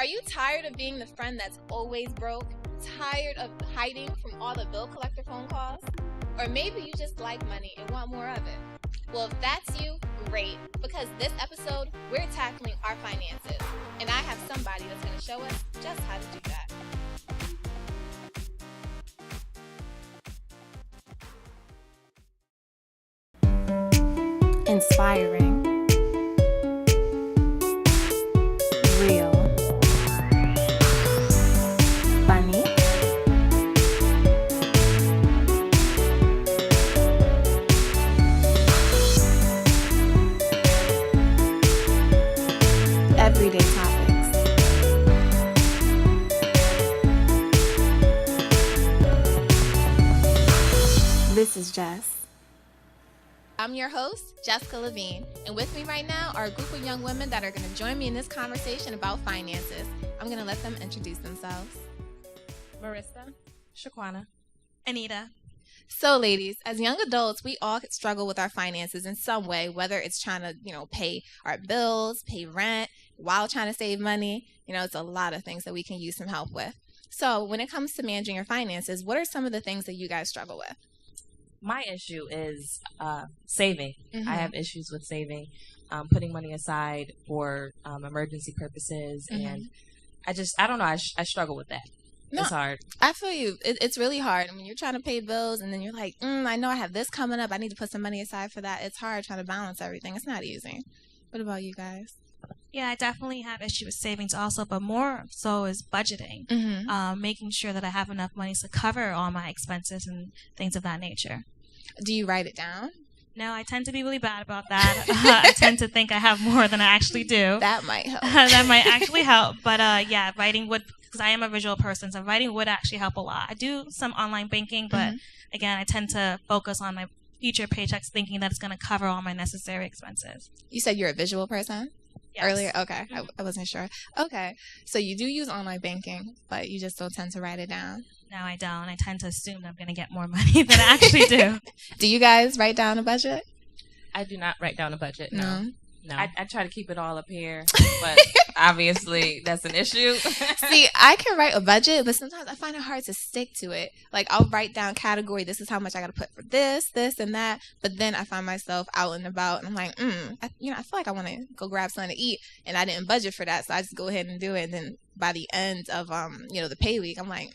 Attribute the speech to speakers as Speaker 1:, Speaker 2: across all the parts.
Speaker 1: Are you tired of being the friend that's always broke? Tired of hiding from all the bill collector phone calls? Or maybe you just like money and want more of it? Well, if that's you, great, because this episode, we're tackling our finances, and I have somebody that's going to show us just how to do
Speaker 2: that. Inspiring. Real. Funny. Everyday topics. This is Jess.
Speaker 1: I'm your host, Jessica Levine, and with me right now are a group of young women that are going to join me in this conversation about finances. I'm going to let them introduce themselves.
Speaker 3: Marissa, Shaquana, Anita.
Speaker 1: So, ladies, as young adults, we all struggle with our finances in some way, whether it's trying to, pay our bills, pay rent, while trying to save money. It's a lot of things that we can use some help with. So, when it comes to managing your finances, what are some of the things that you guys struggle with?
Speaker 3: My issue is saving.
Speaker 1: Mm-hmm.
Speaker 3: I have issues with saving, putting money aside for emergency purposes,
Speaker 1: mm-hmm.
Speaker 3: and I don't know, I struggle with that.
Speaker 1: No,
Speaker 3: it's hard.
Speaker 1: I feel you. It's really hard. I mean, you're trying to pay bills, and then you're like, I know I have this coming up. I need to put some money aside for that. It's hard trying to balance everything. It's not easy. What about you guys?
Speaker 4: Yeah, I definitely have issues with savings also, but more so is budgeting,
Speaker 1: mm-hmm.
Speaker 4: Making sure that I have enough money to cover all my expenses and things of that nature.
Speaker 1: Do you write it down?
Speaker 4: No, I tend to be really bad about that. I tend to think I have more than I actually do.
Speaker 1: That might help.
Speaker 4: That might actually help, but yeah, writing would, because I am a visual person, so writing would actually help a lot. I do some online banking, but
Speaker 1: mm-hmm.
Speaker 4: again, I tend to focus on my future paychecks thinking that it's going to cover all my necessary expenses.
Speaker 1: You said you're a visual person?
Speaker 4: Yes.
Speaker 1: Earlier? Okay. I wasn't sure. Okay. So you do use online banking, but you just don't tend to write it down?
Speaker 4: No, I don't. I tend to assume that I'm going to get more money than I actually do.
Speaker 1: Do you guys write down a budget?
Speaker 3: I do not write down a budget,
Speaker 1: No.
Speaker 3: I try to keep it all up here, but obviously that's an issue.
Speaker 1: See, I can write a budget, but sometimes I find it hard to stick to it. Like, I'll write down category, this is how much I got to put for this, and that, but then I find myself out and about, and I'm like, I feel like I want to go grab something to eat, and I didn't budget for that, so I just go ahead and do it, and then by the end of, the pay week, I'm like,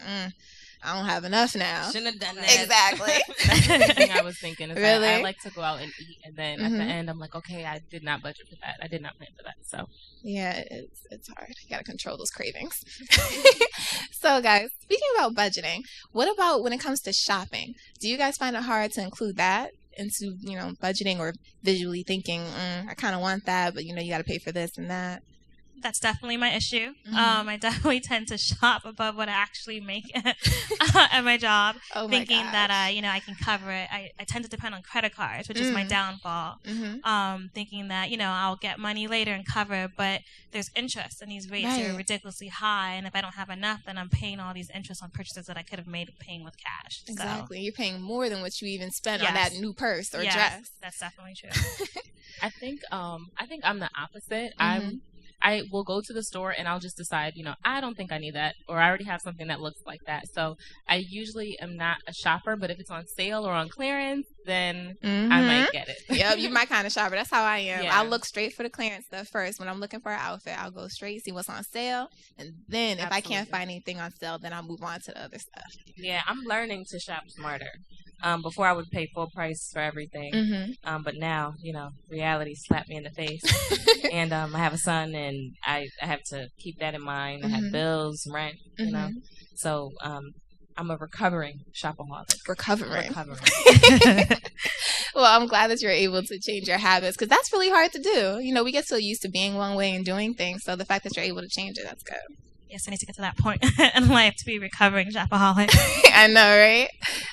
Speaker 1: I don't have enough now.
Speaker 3: Shouldn't have done that.
Speaker 1: Exactly.
Speaker 3: That's the thing I was thinking. Is
Speaker 1: really?
Speaker 3: that I like to go out and eat, and then
Speaker 1: mm-hmm.
Speaker 3: at the end, I'm like, okay, I did not budget for that. I did not plan for that. So
Speaker 1: yeah, it's hard. You got to control those cravings. So, guys, speaking about budgeting, what about when it comes to shopping? Do you guys find it hard to include that into budgeting or visually thinking? I kind of want that, but you got to pay for this and that.
Speaker 4: That's definitely my issue.
Speaker 1: Mm-hmm.
Speaker 4: I definitely tend to shop above what I actually make at my job, thinking that I can cover it. I tend to depend on credit cards, which is my downfall.
Speaker 1: Mm-hmm.
Speaker 4: Thinking that I'll get money later and cover it, but there's interest, and these rates are ridiculously high. And if I don't have enough, then I'm paying all these interest on purchases that I could have made paying with cash.
Speaker 1: Exactly,
Speaker 4: So,
Speaker 1: you're paying more than what you even spent on that new purse or dress.
Speaker 4: That's definitely true.
Speaker 3: I think I'm the opposite.
Speaker 1: Mm-hmm.
Speaker 3: I will go to the store and I'll just decide, I don't think I need that, or I already have something that looks like that. So I usually am not a shopper, but if it's on sale or on clearance, then
Speaker 1: mm-hmm.
Speaker 3: I might get it.
Speaker 1: Yep, you're my kind of shopper. That's how I am.
Speaker 3: Yeah.
Speaker 1: I'll look straight for the clearance stuff first. When I'm looking for an outfit, I'll go straight, see what's on sale, and then if I can't find anything on sale, then I'll move on to the other stuff.
Speaker 3: Yeah, I'm learning to shop smarter. Before I would pay full price for everything,
Speaker 1: mm-hmm.
Speaker 3: but now, reality slapped me in the face. And I have a son, and I have to keep that in mind.
Speaker 1: Mm-hmm.
Speaker 3: I have bills, rent,
Speaker 1: mm-hmm.
Speaker 3: So I'm a recovering shopaholic.
Speaker 1: Recovering. Well, I'm glad that you're able to change your habits, because that's really hard to do. We get so used to being one way and doing things, so the fact that you're able to change it, that's good.
Speaker 4: Yes, I need to get to that point in life to be a recovering shopaholic.
Speaker 1: I know, right?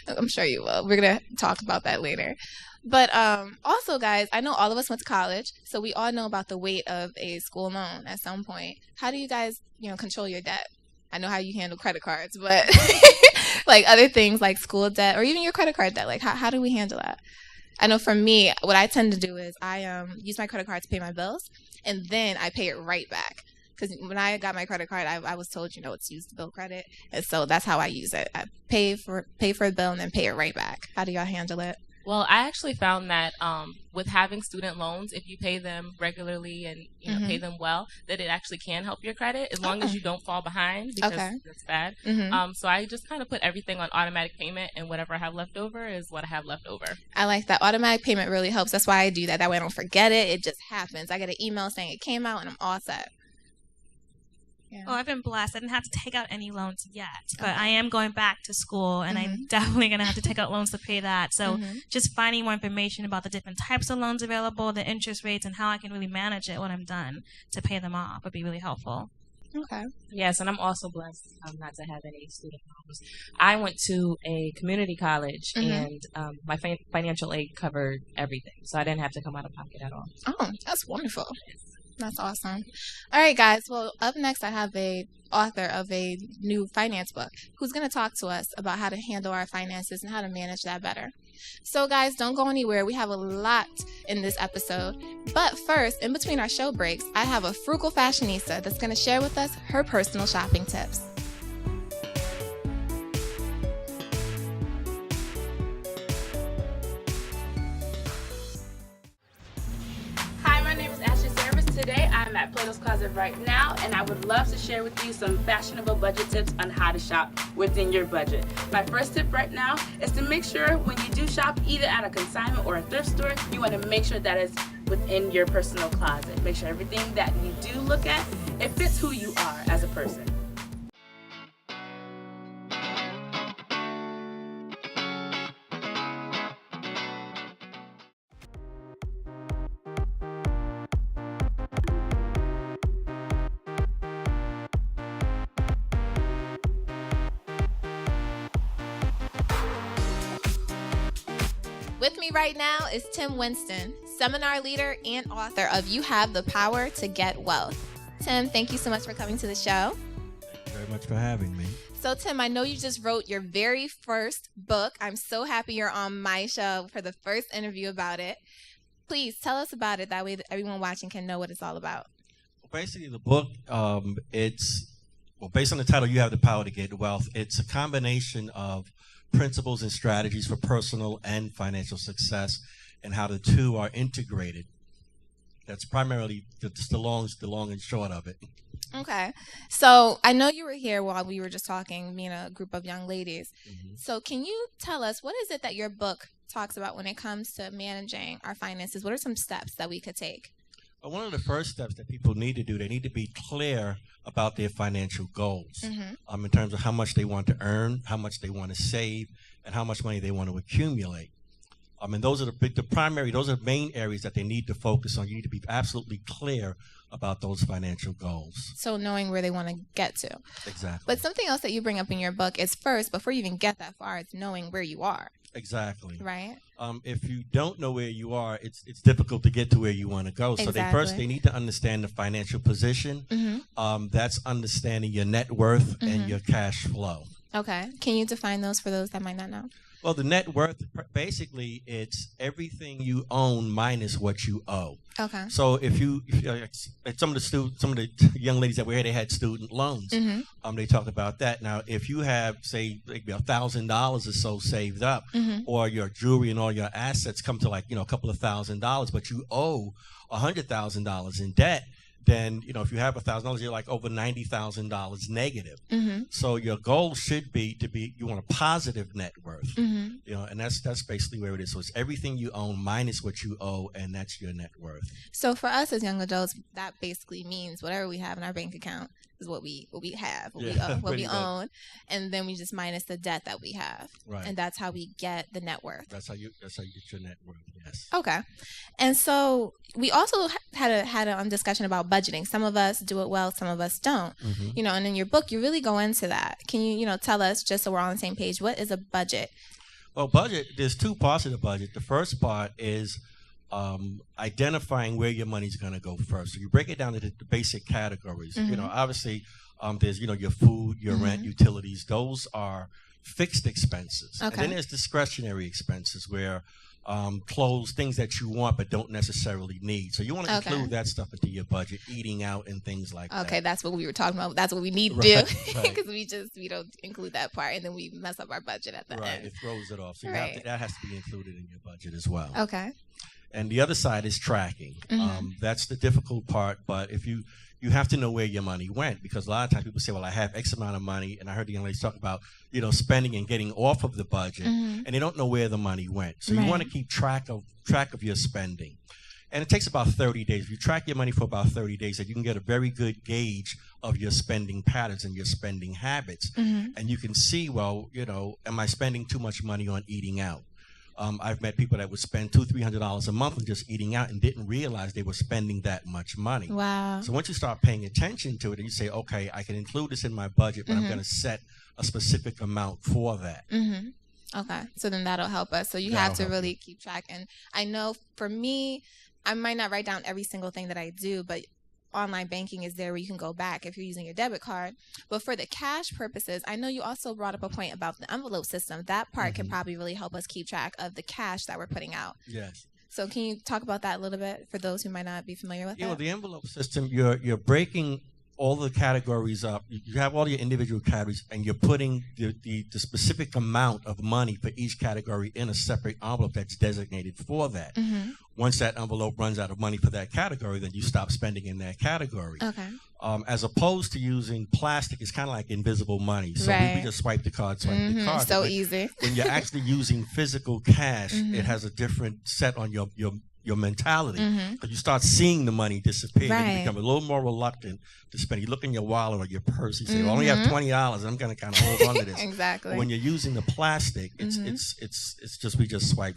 Speaker 1: I'm sure you will. We're going to talk about that later. But also, guys, I know all of us went to college, so we all know about the weight of a school loan at some point. How do you guys, control your debt? I know how you handle credit cards, but like other things like school debt or even your credit card debt, like how do we handle that? I know for me, what I tend to do is I use my credit card to pay my bills, and then I pay it right back. because when I got my credit card, I was told, it's used to build credit. And so that's how I use it. I pay for a bill and then pay it right back. How do y'all handle it?
Speaker 3: Well, I actually found that with having student loans, if you pay them regularly and pay them well, that it actually can help your credit as long as you don't fall behind, because that's bad. So I just kind of put everything on automatic payment, and whatever I have left over is what I have left over.
Speaker 1: I like that. Automatic payment really helps. That's why I do that. That way I don't forget it. It just happens. I get an email saying it came out and I'm all set. Yeah.
Speaker 4: Oh, I've been blessed. I didn't have to take out any loans yet, but I am going back to school, and I'm definitely going to have to take out loans to pay that. So just finding more information about the different types of loans available, the interest rates, and how I can really manage it when I'm done to pay them off would be really helpful.
Speaker 1: Okay.
Speaker 3: Yes, and I'm also blessed not to have any student loans. I went to a community college, and my financial aid covered everything, so I didn't have to come out of pocket at all.
Speaker 1: Oh, that's wonderful. That's awesome. All right, guys. Well, up next, I have a author of a new finance book who's going to talk to us about how to handle our finances and how to manage that better. So, guys, don't go anywhere. We have a lot in this episode. But first, in between our show breaks, I have a frugal fashionista that's going to share with us her personal shopping tips.
Speaker 5: Today, I'm at Plato's Closet right now, and I would love to share with you some fashionable budget tips on how to shop within your budget. My first tip right now is to make sure when you do shop, either at a consignment or a thrift store, you want to make sure that is within your personal closet. Make sure everything that you do look at, it fits who you are as a person.
Speaker 1: With me right now is Tim WInston, seminar leader and author of You Have the Power to Get Wealth. Tim, thank you so much for coming to the show.
Speaker 6: Thank you very much for having me.
Speaker 1: So, Tim, I know you just wrote your very first book. I'm so happy you're on my show for the first interview about it. Please tell us about it. That way everyone watching can know what it's all about.
Speaker 6: Well, basically, the book, based on the title, You Have the Power to Get Wealth, it's a combination of principles and strategies for personal and financial success and how the two are integrated. That's primarily the long and short of it.
Speaker 1: Okay. So I know you were here while we were just talking, me and a group of young ladies. So can you tell us, what is it that your book talks about when it comes to managing our finances? What are some steps that we could take?
Speaker 6: One of the first steps that people need to do, they need to be clear about their financial goals in terms of how much they want to earn, how much they want to save, and how much money they want to accumulate. And those are those are the main areas that they need to focus on. You need to be absolutely clear about those financial goals.
Speaker 1: So knowing where they want to get to.
Speaker 6: Exactly.
Speaker 1: But something else that you bring up in your book is first, before you even get that far, it's knowing where you are.
Speaker 6: Exactly.
Speaker 1: Right.
Speaker 6: If you don't know where you are, it's difficult to get to where you want to go. So they need to understand the financial position. That's understanding your net worth and your cash flow.
Speaker 1: Okay. Can you define those for those that might not know?
Speaker 6: Well, the net worth, basically, it's everything you own minus what you owe.
Speaker 1: Okay. So
Speaker 6: if some of the young ladies that were here, they had student loans. They talked about that. Now, if you have, say, maybe $1,000 or so saved up, or your jewelry and all your assets come to a couple of $1,000, but you owe $100,000 in debt, then if you have $1,000, you're like over $90,000 negative. So your goal should be you want a positive net worth. And that's basically where it is. So it's everything you own minus what you owe, and that's your net worth.
Speaker 1: So for us as young adults, that basically means whatever we have in our bank account is what we have, what we own, and then we just minus the debt that we have,
Speaker 6: right?
Speaker 1: And that's how we get the net worth.
Speaker 6: That's how you get your net worth. Yes.
Speaker 1: Okay. And so we also had a discussion about budgeting. Some of us do it well, some of us don't. And in your book, you really go into that. Can you tell us, just so we're on the same page, what is a budget?
Speaker 6: Well, budget. There's two parts of the budget. The first part is identifying where your money's going to go first. So you break it down into the basic categories. Obviously, there's your food, your rent, utilities. Those are fixed expenses.
Speaker 1: Okay.
Speaker 6: And then there's discretionary expenses where clothes, things that you want but don't necessarily need. So you want to include that stuff into your budget, eating out and things like that.
Speaker 1: Okay, that's what we were talking about. That's what we need to do, because we don't include that part, and then we mess up our budget at the end.
Speaker 6: Right, it throws it off. So you have to, that has to be included in your budget as well.
Speaker 1: Okay.
Speaker 6: And the other side is tracking. That's the difficult part, but if you have to know where your money went, because a lot of times people say, well, I have X amount of money, and I heard the young ladies talk about, spending and getting off of the budget, and they don't know where the money went. So you want to keep track of your spending. And it takes about 30 days. If you track your money for about 30 days, then you can get a very good gauge of your spending patterns and your spending habits. And you can see, well, am I spending too much money on eating out? I've met people that would spend $200-300 a month on just eating out and didn't realize they were spending that much money.
Speaker 1: Wow.
Speaker 6: So once you start paying attention to it and you say, okay, I can include this in my budget, but I'm going to set a specific amount for that.
Speaker 1: Okay. So then that'll help us. So you have to really keep track. And I know for me, I might not write down every single thing that I do, but online banking is there where you can go back if you're using your debit card. But for the cash purposes, I know you also brought up a point about the envelope system. That part can probably really help us keep track of the cash that we're putting out.
Speaker 6: Yes.
Speaker 1: So can you talk about that a little bit for those who might not be familiar with that?
Speaker 6: The envelope system, you're breaking all the categories up. You have all your individual categories, and you're putting the specific amount of money for each category in a separate envelope that's designated for that. Once that envelope runs out of money for that category, then you stop spending in that category.
Speaker 1: Okay.
Speaker 6: As opposed to using plastic, it's kind of like invisible money. So we just swipe the card, swipe the card.
Speaker 1: So easy.
Speaker 6: When you're actually using physical cash, it has a different set on your mentality. Because you start seeing the money disappear, and you become a little more reluctant to spend. You look in your wallet or your purse, you say, well, I only have $20, and I'm going to kind of hold on to this.
Speaker 1: Exactly.
Speaker 6: But when you're using the plastic, it's just we just swipe.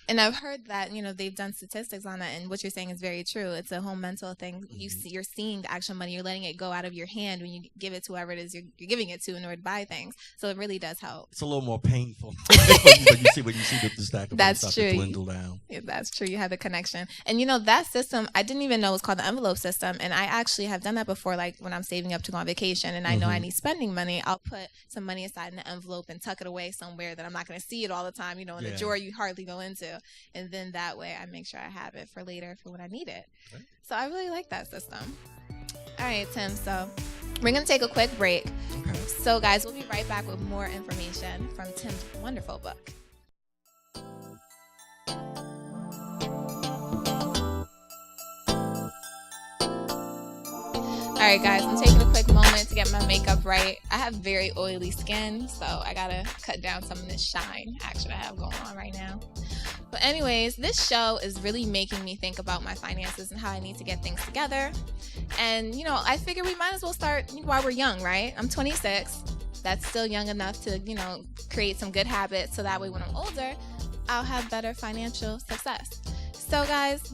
Speaker 1: And I've heard that they've done statistics on that, and what you're saying is very true. It's a whole mental thing. You're seeing the actual money. You're letting it go out of your hand when you give it to whoever it is you're giving it to in order to buy things. So it really does help.
Speaker 6: It's a little more painful when you see the stack of money start to dwindle down.
Speaker 1: Yeah, that's true. You have the connection. And that system, I didn't even know it was called the envelope system. And I actually have done that before, like when I'm saving up to go on vacation and I know I need spending money, I'll put some money aside in the envelope and tuck it away somewhere that I'm not going to see it all the time, in a drawer you hardly go into. And then that way I make sure I have it for later for when I need it. Okay. So I really like that system. All right, Tim. So we're going to take a quick break. Okay. So guys, we'll be right back with more information from Tim's wonderful book. All right, guys, I'm taking a quick moment to get my makeup right. I have very oily skin, so I gotta cut down some of this shine action I have going on right now. But anyways, this show is really making me think about my finances and how I need to get things together. And, I figure we might as well start while we're young, right? I'm 26. That's still young enough to, create some good habits so that way when I'm older, I'll have better financial success. So guys,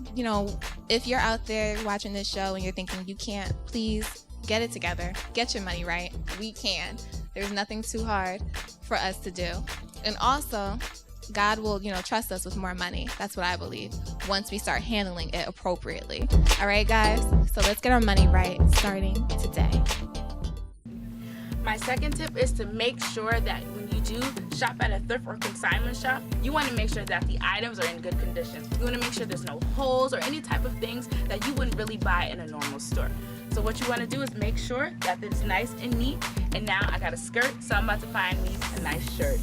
Speaker 1: if you're out there watching this show and you're thinking you can't, please get it together. Get your money right. We can. There's nothing too hard for us to do. And also, God will, trust us with more money. That's what I believe, once we start handling it appropriately. All right, guys? So let's get our money right starting today.
Speaker 5: My second tip is to make sure that when you do shop at a thrift or consignment shop, you want to make sure that the items are in good condition. You want to make sure there's no holes or any type of things that you wouldn't really buy in a normal store. So what you want to do is make sure that it's nice and neat. And now I got a skirt, so I'm about to find me a nice shirt.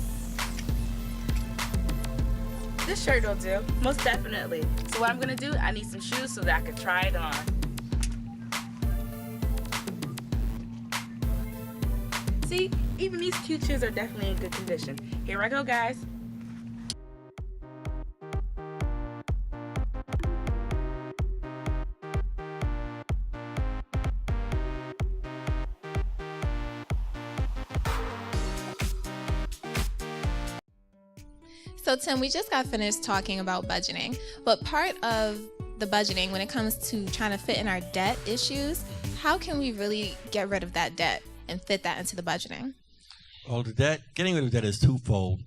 Speaker 5: This shirt will do, most definitely. So what I'm going to do, I need some shoes so that I can try it on. See, even these cute shoes are definitely in good condition. Here I go, guys.
Speaker 1: So Tim, we just got finished talking about budgeting, but part of the budgeting when it comes to trying to fit in our debt issues, how can we really get rid of that debt and fit that into the budgeting?
Speaker 6: Well, getting rid of debt is twofold.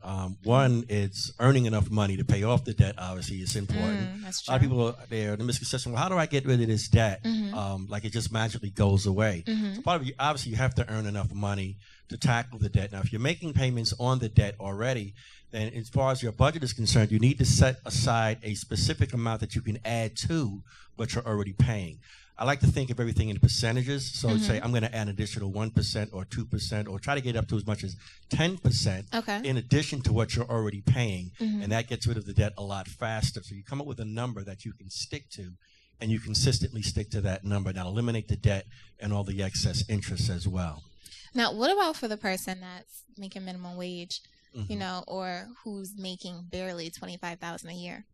Speaker 6: One, it's earning enough money to pay off the debt. Obviously, it's important.
Speaker 1: That's
Speaker 6: A
Speaker 1: true.
Speaker 6: lot of people are there in the misconception, well, how do I get rid of this debt? Like it just magically goes away. So part of you, obviously, you have to earn enough money to tackle the debt. Now, if you're making payments on the debt already, then as far as your budget is concerned, you need to set aside a specific amount that you can add to what you're already paying. I like to think of everything in percentages. So say I'm going to add an additional 1% or 2% or try to get up to as much as 10% in addition to what you're already paying. And that gets rid of the debt a lot faster. So you come up with a number that you can stick to, and you consistently stick to that number. That'll eliminate the debt and all the excess interest as well.
Speaker 1: Now, what about for the person that's making minimum wage, you know, or who's making barely $25,000 a year?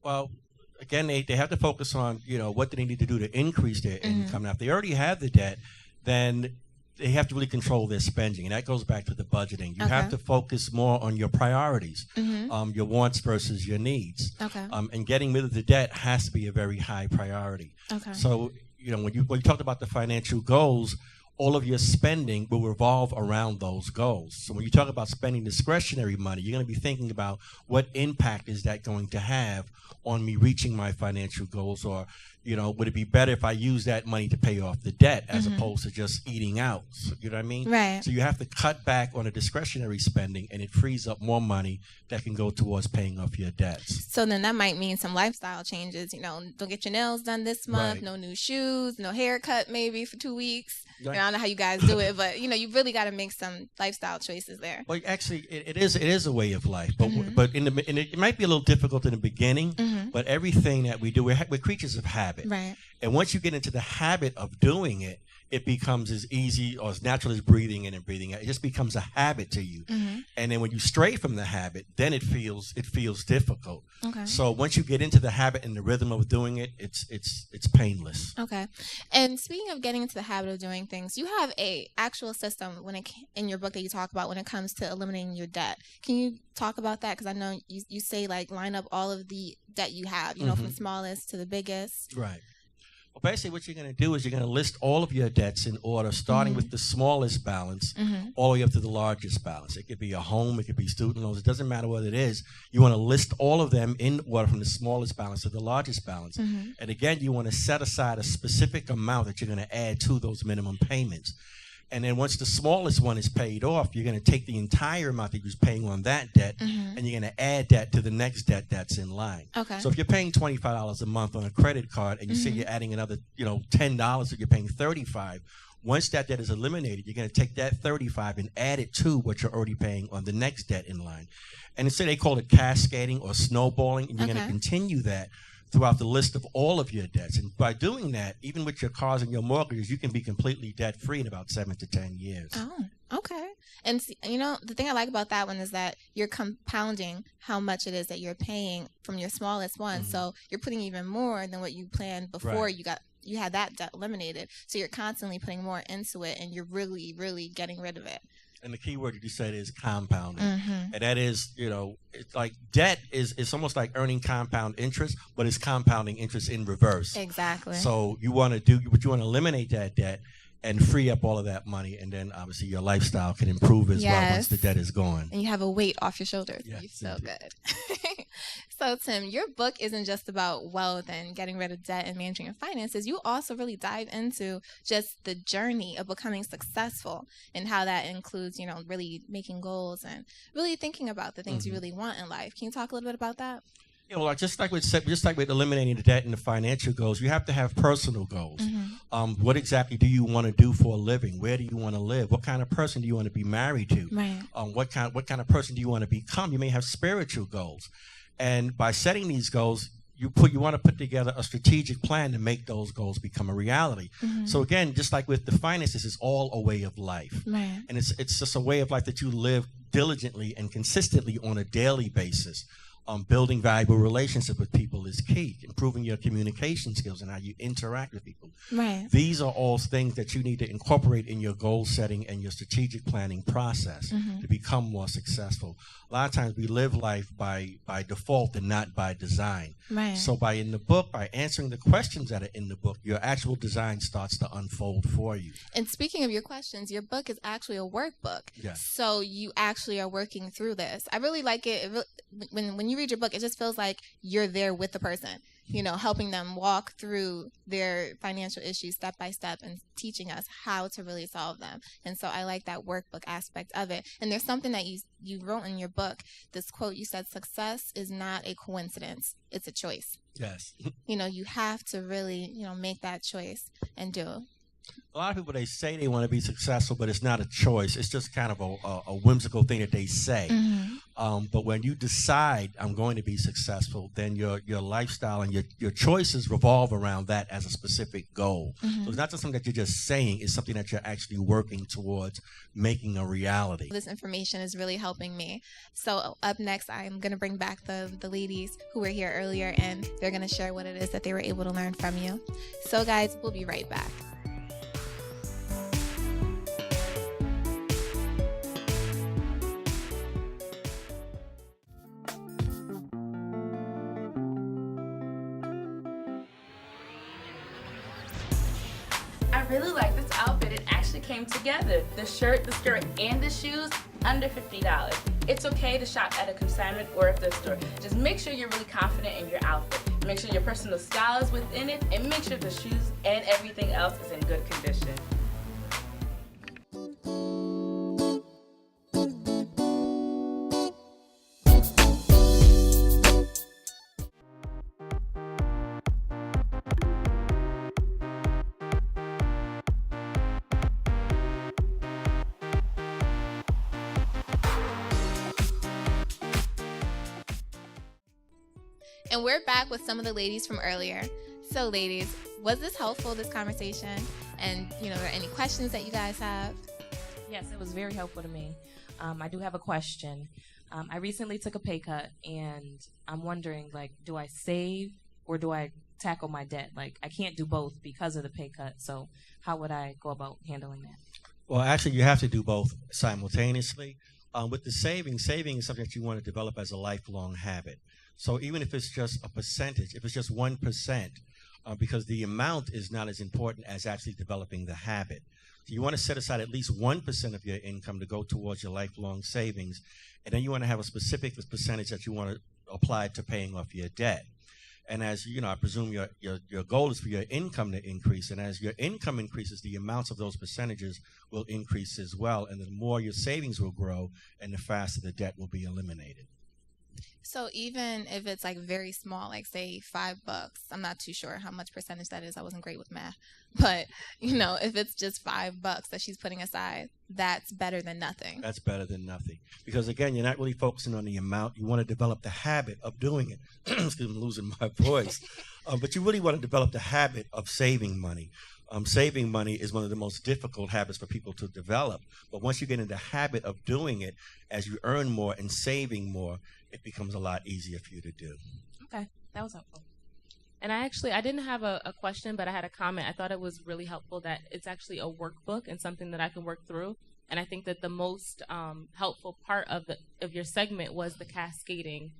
Speaker 6: Well, again, they have to focus on, you know, what do they need to do to increase their income. Now, if they already have the debt, then they have to really control their spending. And that goes back to the budgeting. You have to focus more on your priorities, your wants versus your needs. And getting rid of the debt has to be a very high priority. So, you know, when you talked about the financial goals, all of your spending will revolve around those goals. So when you talk about spending discretionary money, you're going to be thinking about what impact is that going to have on me reaching my financial goals, or, you know, would it be better if I use that money to pay off the debt as opposed to just eating out? So, you know what I mean?
Speaker 1: Right.
Speaker 6: So you have to cut back on the discretionary spending, and it frees up more money that can go towards paying off your debts.
Speaker 1: So then that might mean some lifestyle changes. You know, don't get your nails done this month, no new shoes, no haircut maybe for 2 weeks.
Speaker 6: Right.
Speaker 1: And I don't know how you guys do it, but, you know, you really got to make some lifestyle choices there.
Speaker 6: Well, actually, it is a way of life, but it might be a little difficult in the beginning. But everything that we do, we're creatures of habit.
Speaker 1: Right.
Speaker 6: And once you get into the habit of doing it, it becomes as easy or as natural as breathing in and breathing out. It just becomes a habit to you. And then when you stray from the habit, then it feels difficult. So once you get into the habit and the rhythm of doing it, it's painless.
Speaker 1: Okay. And speaking of getting into the habit of doing things, you have a actual system in your book that you talk about when it comes to eliminating your debt. Can you talk about that? Because I know you say, like, line up all of the debt you have, you know, from smallest to the biggest.
Speaker 6: Right. Well, basically what you're going to do is you're going to list all of your debts in order, starting with the smallest balance all the way up to the largest balance. It could be a home, it could be student loans, it doesn't matter what it is. You want to list all of them in order from the smallest balance to the largest balance. And again, you want to set aside a specific amount that you're going to add to those minimum payments. And then once the smallest one is paid off, you're going to take the entire amount that you was paying on that debt, and you're going to add that to the next debt that's in line. So if you're paying $25 a month on a credit card, and you say you're adding another, you know, $10, so you're paying $35. Once that debt is eliminated, you're going to take that $35 and add it to what you're already paying on the next debt in line. And instead they call it cascading or snowballing, and you're going to continue that throughout the list of all of your debts. And by doing that, even with your cars and your mortgages, you can be completely debt-free in about 7 to 10 years.
Speaker 1: Oh, okay. And, you know, the thing I like about that one is that you're compounding how much it is that you're paying from your smallest one. So you're putting even more than what you planned before you had that debt eliminated. So you're constantly putting more into it, and you're really, really getting rid of it.
Speaker 6: And the key word that you said is compounding. And that is, you know, it's like debt is almost like earning compound interest, but it's compounding interest in reverse.
Speaker 1: Exactly.
Speaker 6: So you want to eliminate that debt and free up all of that money, and then obviously your lifestyle can improve as well once the debt is gone.
Speaker 1: And you have a weight off your shoulders.
Speaker 6: Yes,
Speaker 1: You feel good. So, Tim, your book isn't just about wealth and getting rid of debt and managing your finances. You also really dive into just the journey of becoming successful and how that includes, you know, really making goals and really thinking about the things you really want in life. Can you talk a little bit about that?
Speaker 6: You know, just like with eliminating the debt and the financial goals, you have to have personal goals. What exactly do you want to do for a living? Where do you want to live? What kind of person do you want to be married to?
Speaker 1: Right.
Speaker 6: What kind of person do you want to become? You may have spiritual goals, and by setting these goals, you want to put together a strategic plan to make those goals become a reality. So again, just like with the finances, it's all a way of life, and it's just a way of life that you live diligently and consistently on a daily basis. Building valuable relationships with people is key. Improving your communication skills and how you interact with people.
Speaker 1: Right.
Speaker 6: These are all things that you need to incorporate in your goal setting and your strategic planning process to become more successful. A lot of times we live life by default and not by design.
Speaker 1: Right.
Speaker 6: So by answering the questions that are in the book, your actual design starts to unfold for you.
Speaker 1: And speaking of your questions, your book is actually a workbook.
Speaker 6: Yes.
Speaker 1: So you actually are working through this. I really like it. When you read your book, it just feels like you're there with the person. helping them walk through their financial issues step by step and teaching us how to really solve them. And so I like that workbook aspect of it. And there's something that you wrote in your book, this quote, you said, success is not a coincidence, it's a choice.
Speaker 6: Yes.
Speaker 1: You have to really, make that choice and do.
Speaker 6: A lot of people, they say they want to be successful, but it's not a choice. It's just kind of a whimsical thing that they say. But when you decide I'm going to be successful, then your lifestyle and your choices revolve around that as a specific goal. So it's not just something that you're just saying. It's something that you're actually working towards making a reality.
Speaker 1: This information is really helping me. So up next, I'm going to bring back the ladies who were here earlier, and they're going to share what it is that they were able to learn from you. So guys, we'll be right back.
Speaker 5: I really like this outfit. It actually came together. The shirt, the skirt, and the shoes, under $50. It's okay to shop at a consignment or a thrift store. Just make sure you're really confident in your outfit. Make sure your personal style is within it, and make sure the shoes and everything else is in good condition.
Speaker 1: And we're back with some of the ladies from earlier. So ladies, was this helpful, this conversation? And, are there any questions that you guys have?
Speaker 3: Yes, it was very helpful to me. I do have a question. I recently took a pay cut, and I'm wondering, do I save or do I tackle my debt? I can't do both because of the pay cut. So how would I go about handling that?
Speaker 6: Well, actually, you have to do both simultaneously. With the saving is something that you want to develop as a lifelong habit. So even if it's just a percentage, if it's just 1%, because the amount is not as important as actually developing the habit. So you want to set aside at least 1% of your income to go towards your lifelong savings, and then you want to have a specific percentage that you want to apply to paying off your debt. And as I presume your goal is for your income to increase, and as your income increases, the amounts of those percentages will increase as well, and the more your savings will grow, and the faster the debt will be eliminated.
Speaker 1: So even if it's very small, say $5, I'm not too sure how much percentage that is. I wasn't great with math, but if it's just $5 that she's putting aside, that's better than nothing.
Speaker 6: That's better than nothing, because again, you're not really focusing on the amount. You want to develop the habit of doing it. Excuse me, I'm losing my voice. But you really want to develop the habit of saving money. Saving money is one of the most difficult habits for people to develop. But once you get in the habit of doing it, as you earn more and saving more, it becomes a lot easier for you to do.
Speaker 3: Okay, that was helpful. And I didn't have a question, but I had a comment. I thought it was really helpful that it's actually a workbook and something that I can work through. And I think that the most helpful part of your segment was the cascading,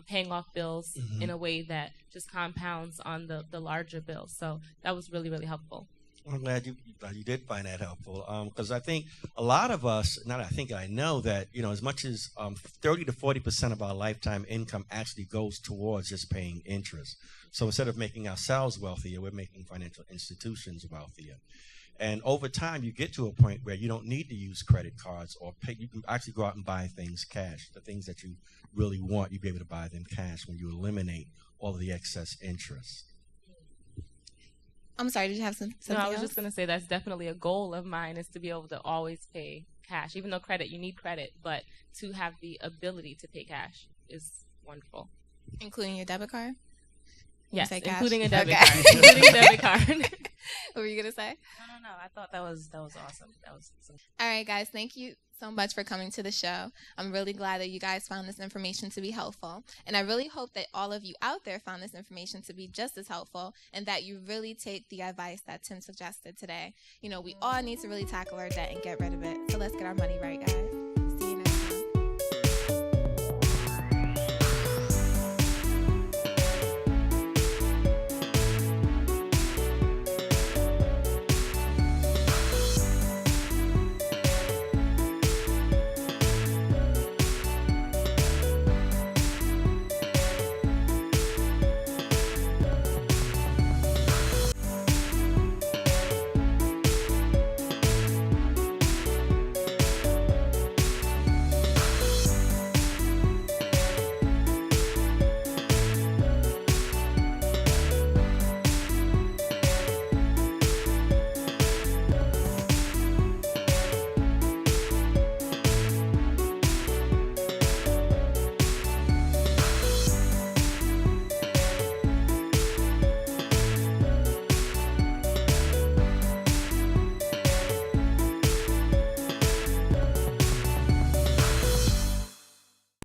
Speaker 3: paying off bills in a way that just compounds on the larger bills. So that was really, really helpful.
Speaker 6: I'm glad you did find that helpful, because I think a lot of us, I know that, as much as 30 to 40% of our lifetime income actually goes towards just paying interest. So instead of making ourselves wealthier, we're making financial institutions wealthier. And over time, you get to a point where you don't need to use credit cards or pay. You can actually go out and buy things cash. The things that you really want, you'll be able to buy them cash when you eliminate all of the excess interest.
Speaker 1: I'm sorry, did you have something
Speaker 3: No, I was
Speaker 1: else?
Speaker 3: just going to say that's definitely a goal of mine, is to be able to always pay cash. Even though you need credit, but to have the ability to pay cash is wonderful.
Speaker 1: Including your debit card?
Speaker 3: Yes,
Speaker 1: say cash?
Speaker 3: including a debit
Speaker 1: Okay.
Speaker 3: card. Including a debit card.
Speaker 1: What were you going to say?
Speaker 3: No. I thought that was awesome. That was awesome.
Speaker 1: All right, guys, thank you so much for coming to the show. I'm really glad that you guys found this information to be helpful. And I really hope that all of you out there found this information to be just as helpful, and that you really take the advice that Tim suggested today. We all need to really tackle our debt and get rid of it. So let's get our money right, guys.